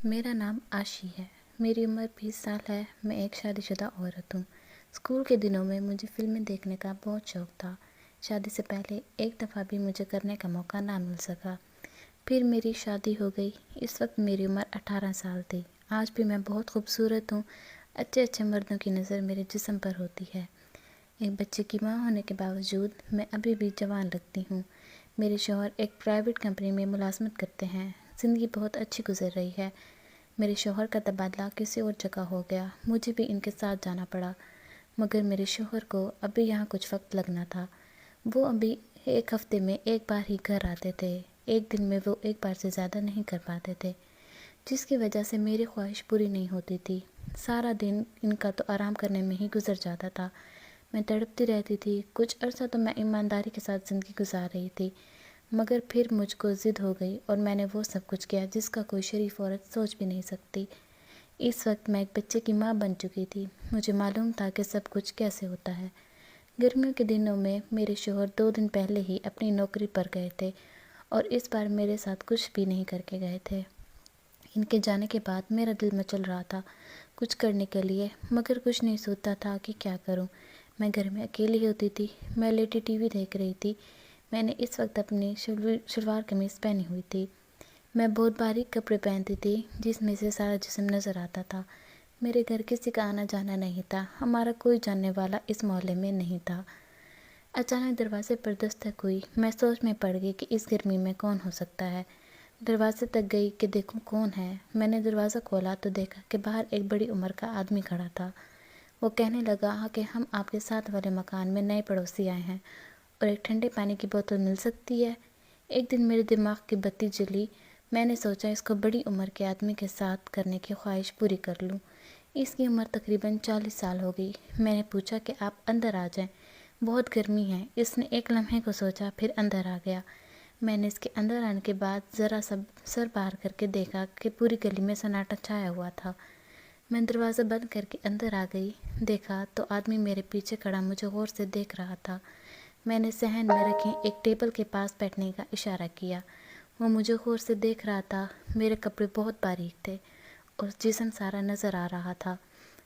میرا نام آشی ہے۔ میری عمر 20 سال ہے۔ میں ایک شادی شدہ عورت ہوں۔ اسکول کے دنوں میں مجھے فلمیں دیکھنے کا بہت شوق تھا۔ شادی سے پہلے ایک دفعہ بھی مجھے کرنے کا موقع نہ مل سکا۔ پھر میری شادی ہو گئی۔ اس وقت میری عمر 18 سال تھی۔ آج بھی میں بہت خوبصورت ہوں۔ اچھے اچھے مردوں کی نظر میرے جسم پر ہوتی ہے۔ ایک بچے کی ماں ہونے کے باوجود میں ابھی بھی جوان لگتی ہوں۔ میرے شوہر ایک پرائیویٹ کمپنی میں ملازمت کرتے ہیں۔ زندگی بہت اچھی گزر رہی ہے۔ میرے شوہر کا تبادلہ کسی اور جگہ ہو گیا۔ مجھے بھی ان کے ساتھ جانا پڑا، مگر میرے شوہر کو ابھی یہاں کچھ وقت لگنا تھا۔ وہ ابھی ایک ہفتے میں ایک بار ہی گھر آتے تھے۔ ایک دن میں وہ ایک بار سے زیادہ نہیں کر پاتے تھے، جس کی وجہ سے میری خواہش پوری نہیں ہوتی تھی۔ سارا دن ان کا تو آرام کرنے میں ہی گزر جاتا تھا۔ میں تڑپتی رہتی تھی۔ کچھ عرصہ تو میں ایمانداری کے ساتھ زندگی گزار رہی تھی، مگر پھر مجھ کو ضد ہو گئی اور میں نے وہ سب کچھ کیا جس کا کوئی شریف عورت سوچ بھی نہیں سکتی۔ اس وقت میں ایک بچے کی ماں بن چکی تھی۔ مجھے معلوم تھا کہ سب کچھ کیسے ہوتا ہے۔ گرمیوں کے دنوں میں میرے شوہر 2 دن پہلے ہی اپنی نوکری پر گئے تھے اور اس بار میرے ساتھ کچھ بھی نہیں کر کے گئے تھے۔ ان کے جانے کے بعد میرا دل مچل رہا تھا کچھ کرنے کے لیے، مگر کچھ نہیں سوچتا تھا کہ کیا کروں۔ میں گھر میں اکیلی ہوتی تھی۔ میں لیٹی ٹی وی دیکھ رہی تھی۔ میں نے اس وقت اپنی شلوار قمیض پہنی ہوئی تھی۔ میں بہت باریک کپڑے پہنتی تھی جس میں سے سارا جسم نظر آتا تھا۔ میرے گھر کسی کا آنا جانا نہیں تھا۔ ہمارا کوئی جاننے والا اس محلے میں نہیں تھا۔ اچانک دروازے پر دستک ہوئی۔ میں سوچ میں پڑ گئی کہ اس گرمی میں کون ہو سکتا ہے۔ دروازے تک گئی کہ دیکھوں کون ہے۔ میں نے دروازہ کھولا تو دیکھا کہ باہر ایک بڑی عمر کا آدمی کھڑا تھا۔ وہ کہنے لگا کہ ہم آپ کے ساتھ والے مکان میں نئے پڑوسی آئے ہیں اور ایک ٹھنڈے پانی کی بوتل مل سکتی ہے۔ ایک دن میرے دماغ کی بتی جلی۔ میں نے سوچا اس کو بڑی عمر کے آدمی کے ساتھ کرنے کی خواہش پوری کر لوں۔ اس کی عمر تقریباً 40 سال ہو گئی۔ میں نے پوچھا کہ آپ اندر آ جائیں، بہت گرمی ہے۔ اس نے ایک لمحے کو سوچا، پھر اندر آ گیا۔ میں نے اس کے اندر آنے کے بعد ذرا سا سر باہر کر کے دیکھا کہ پوری گلی میں سناٹا چھایا ہوا تھا۔ میں دروازہ بند کر کے اندر آ گئی۔ دیکھا تو آدمی میرے پیچھے کھڑا مجھے غور سے دیکھ رہا تھا۔ میں نے صحن میں رکھے ایک ٹیبل کے پاس بیٹھنے کا اشارہ کیا۔ وہ مجھے غور سے دیکھ رہا تھا۔ میرے کپڑے بہت باریک تھے اور جسم سارا نظر آ رہا تھا۔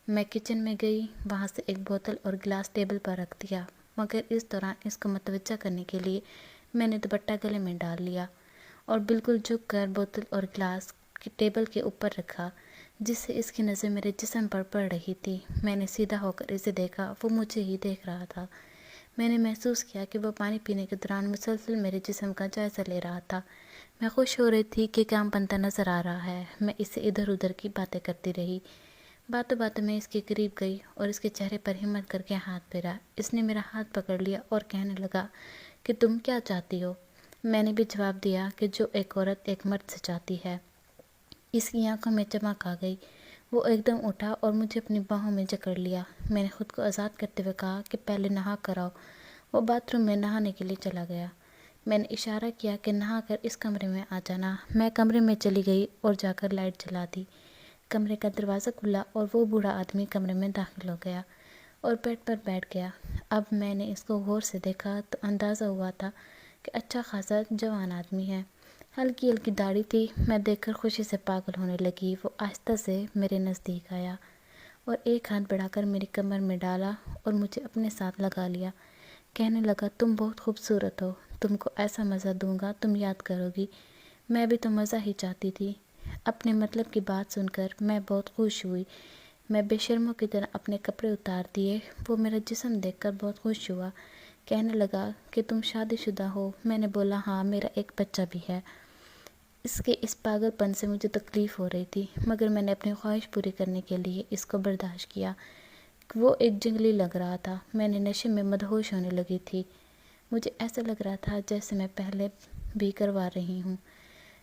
میں کچن میں گئی، وہاں سے ایک بوتل اور گلاس ٹیبل پر رکھ دیا، مگر اس دوران اس کو متوجہ کرنے کے لیے میں نے دوپٹہ گلے میں ڈال لیا اور بالکل جھک کر بوتل اور گلاس ٹیبل کے اوپر رکھا، جس سے اس کی نظر میرے جسم پر پڑ رہی تھی۔ میں نے سیدھا ہو کر اسے دیکھا، وہ مجھے ہی دیکھ رہا تھا۔ میں نے محسوس کیا کہ وہ پانی پینے کے دوران مسلسل میرے جسم کا جائزہ لے رہا تھا۔ میں خوش ہو رہی تھی کہ کام بنتا نظر آ رہا ہے۔ میں اس سے ادھر ادھر کی باتیں کرتی رہی۔ باتوں باتوں میں اس کے قریب گئی اور اس کے چہرے پر ہمت کر کے ہاتھ پھیرا۔ اس نے میرا ہاتھ پکڑ لیا اور کہنے لگا کہ تم کیا چاہتی ہو؟ میں نے بھی جواب دیا کہ جو ایک عورت ایک مرد سے چاہتی ہے۔ اس کی آنکھوں میں چمک آ گئی۔ وہ ایک دم اٹھا اور مجھے اپنی باہوں میں جکڑ لیا۔ میں نے خود کو آزاد کرتے ہوئے کہا کہ پہلے نہا کر آؤ۔ وہ باتھ روم میں نہانے کے لیے چلا گیا۔ میں نے اشارہ کیا کہ نہا کر اس کمرے میں آ جانا۔ میں کمرے میں چلی گئی اور جا کر لائٹ جلا دی۔ کمرے کا دروازہ کھلا اور وہ بوڑھا آدمی کمرے میں داخل ہو گیا اور بیڈ پر بیٹھ گیا۔ اب میں نے اس کو غور سے دیکھا تو اندازہ ہوا تھا کہ اچھا خاصا جوان آدمی ہے۔ ہلکی ہلکی داڑھی تھی۔ میں دیکھ کر خوشی سے پاگل ہونے لگی۔ وہ آہستہ سے میرے نزدیک آیا اور ایک ہاتھ بڑھا کر میری کمر میں ڈالا اور مجھے اپنے ساتھ لگا لیا۔ کہنے لگا تم بہت خوبصورت ہو، تم کو ایسا مزہ دوں گا تم یاد کرو گی۔ میں بھی تو مزہ ہی چاہتی تھی۔ اپنے مطلب کی بات سن کر میں بہت خوش ہوئی۔ میں بے شرموں کی طرح اپنے کپڑے اتار دیے۔ وہ میرا جسم دیکھ کر بہت خوش ہوا۔ کہنے لگا کہ تم شادی شدہ ہو؟ میں نے بولا ہاں، میرا ایک بچہ بھی ہے۔ اس کے اس پاگل پن سے مجھے تکلیف ہو رہی تھی، مگر میں نے اپنی خواہش پوری کرنے کے لیے اس کو برداشت کیا۔ وہ ایک جنگلی لگ رہا تھا۔ میں نے نشے میں مدہوش ہونے لگی تھی۔ مجھے ایسا لگ رہا تھا جیسے میں پہلے بھی کروا رہی ہوں۔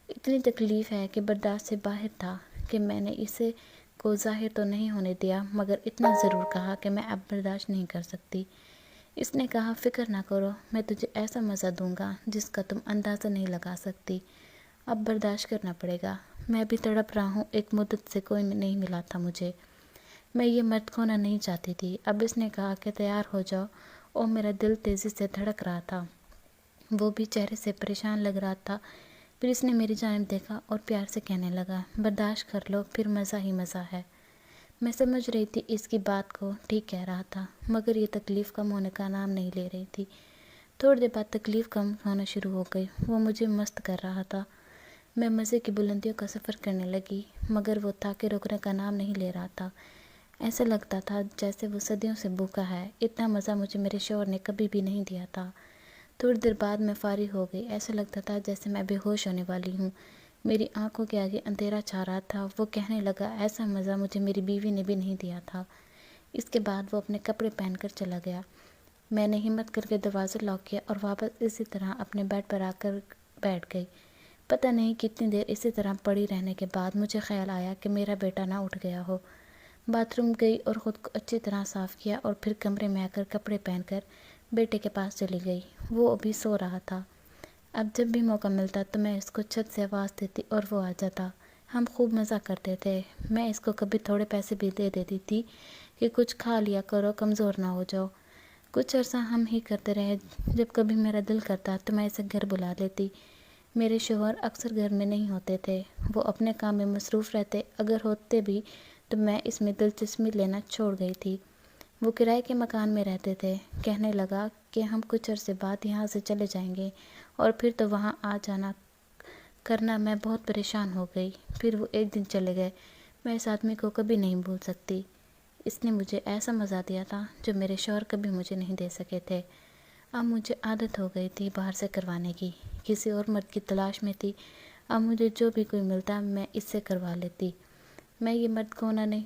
اتنی تکلیف ہے کہ برداشت سے باہر تھا کہ میں نے اسے کو ظاہر تو نہیں ہونے دیا، مگر اتنا ضرور کہا کہ میں اب برداشت نہیں کر سکتی۔ اس نے کہا فکر نہ کرو، میں تجھے ایسا مزہ دوں گا جس کا تم اندازہ نہیں لگا سکتی۔ اب برداشت کرنا پڑے گا۔ میں بھی تڑپ رہا ہوں۔ ایک مدت سے کوئی نہیں ملا تھا مجھے۔ میں یہ مرد کھونا نہیں چاہتی تھی۔ اب اس نے کہا کہ تیار ہو جاؤ اور میرا دل تیزی سے دھڑک رہا تھا۔ وہ بھی چہرے سے پریشان لگ رہا تھا۔ پھر اس نے میری جانب دیکھا اور پیار سے کہنے لگا، برداشت کر لو، پھر مزہ ہی مزہ ہے۔ میں سمجھ رہی تھی اس کی بات کو ٹھیک کہہ رہا تھا، مگر یہ تکلیف کم ہونے کا نام نہیں لے رہی تھی۔ تھوڑی دیر بعد تکلیف کم ہونا شروع ہو گئی، وہ مجھے مست کر رہا تھا۔ میں مزے کی بلندیوں کا سفر کرنے لگی، مگر وہ تھا کہ رکنے کا نام نہیں لے رہا تھا۔ ایسا لگتا تھا جیسے وہ صدیوں سے بھوکا ہے۔ اتنا مزہ مجھے میرے شوہر نے کبھی بھی نہیں دیا تھا۔ تھوڑی دیر بعد میں فارغ ہو گئی، ایسا لگتا تھا جیسے میں بے ہوش ہونے والی ہوں۔ میری آنکھوں کے آگے اندھیرا چھا رہا تھا۔ وہ کہنے لگا، ایسا مزہ مجھے میری بیوی نے بھی نہیں دیا تھا۔ اس کے بعد وہ اپنے کپڑے پہن کر چلا گیا۔ میں نے ہمت کر کے دروازہ لاک کیا اور واپس اسی طرح اپنے بیڈ پر آ کر بیٹھ گئی۔ پتہ نہیں کتنی دیر اسی طرح پڑی رہنے کے بعد مجھے خیال آیا کہ میرا بیٹا نہ اٹھ گیا ہو۔ باتھ روم گئی اور خود کو اچھی طرح صاف کیا اور پھر کمرے میں آ کر کپڑے پہن کر بیٹے کے پاس چلی گئی۔ وہ ابھی سو رہا تھا۔ اب جب بھی موقع ملتا تو میں اس کو چھت سے آواز دیتی اور وہ آ جاتا۔ ہم خوب مزہ کرتے تھے۔ میں اس کو کبھی تھوڑے پیسے بھی دے دیتی تھی کہ کچھ کھا لیا کرو، کمزور نہ ہو جاؤ۔ کچھ عرصہ ہم ہی کرتے رہے۔ جب کبھی میرا دل کرتا تو میں اسے گھر بلا لیتی۔ میرے شوہر اکثر گھر میں نہیں ہوتے تھے، وہ اپنے کام میں مصروف رہتے، اگر ہوتے بھی تو میں اس میں دلچسپی لینا چھوڑ گئی تھی۔ وہ کرائے کے مکان میں رہتے تھے۔ کہنے لگا کہ ہم کچھ عرصے بعد یہاں سے چلے جائیں گے اور پھر تو وہاں آ جانا کرنا۔ میں بہت پریشان ہو گئی۔ پھر وہ ایک دن چلے گئے۔ میں اس آدمی کو کبھی نہیں بھول سکتی۔ اس نے مجھے ایسا مزہ دیا تھا جو میرے شوہر کبھی مجھے نہیں دے سکے تھے۔ اب مجھے عادت ہو گئی تھی باہر سے کروانے کی، کسی اور مرد کی تلاش میں تھی۔ اب مجھے جو بھی کوئی ملتا میں اس سے کروا لیتی۔ میں یہ مرد کھونا نہیں